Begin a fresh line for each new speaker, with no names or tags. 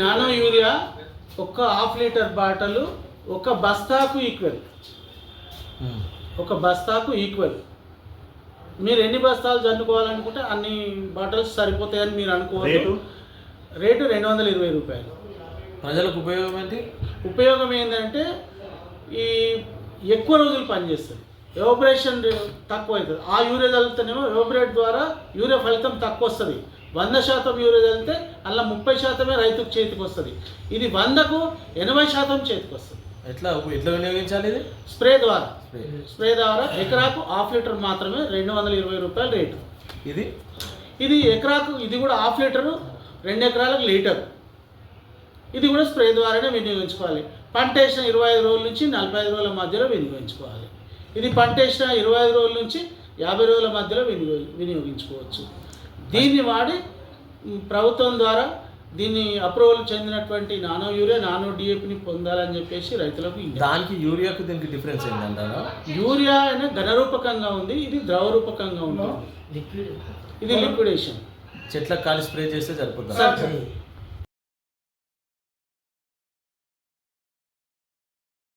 Nano urea ఒక half litre బాటలు ఒక బస్తాకు ఈక్వల్. ఒక బస్తాకు ఈక్వల్. మీరు ఎన్ని బస్తాలు చల్లుకోవాలనుకుంటే అన్ని బాటిల్స్ సరిపోతాయని మీరు అనుకోవచ్చు. రేటు 220 రూపాయలు.
ప్రజలకు ఉపయోగం ఏంటి?
ఉపయోగం ఏంటంటే ఈ ఎక్కువ రోజులు పనిచేస్తుంది. ఎవాపరేషన్ తక్కువ అవుతుంది. ఆ యూరియా చల్లుతేనేమో ఎవాపరేట్ ద్వారా యూరియా ఫలితం తక్కువ వస్తుంది. 100% యూరియా చల్లితే అలా 30% రైతుకు చేతికి వస్తుంది. ఇది 100కు 80% చేతికి వస్తుంది.
ఎట్లా వినియోగించాలి? ఇది
స్ప్రే ద్వారా ఎకరాకు హాఫ్ లీటర్ మాత్రమే 220 రూపాయలు రేటు. ఇది ఎకరాకు, ఇది కూడా హాఫ్ లీటరు, 2 ఎకరాలకు లీటర్. ఇది కూడా స్ప్రే ద్వారానే వినియోగించుకోవాలి. పంట వేసిన 25 రోజుల నుంచి 45 రోజుల మధ్యలో వినియోగించుకోవాలి. ఇది పంట వేసిన 25 రోజుల నుంచి 50 రోజుల మధ్యలో వినియోగించుకోవచ్చు. దీన్ని వాడి ప్రభుత్వం ద్వారా దీన్ని అప్రూవల్ చెందినటువంటి నానో యూరియా, నానో డిఏపిని పొందాలని చెప్పేసి రైతులకు.
దానికి యూరియాకు దీనికి డిఫరెన్స్ ఏంటంటారా?
యూరియా అయినా ఘనరూపకంగా ఉంది, ఇది ద్రవ రూపకంగా ఉంటుంది. ఇది లిక్విడేషన్.
చెట్లకు కాలి స్ప్రే చేస్తే సరిపోతుంది.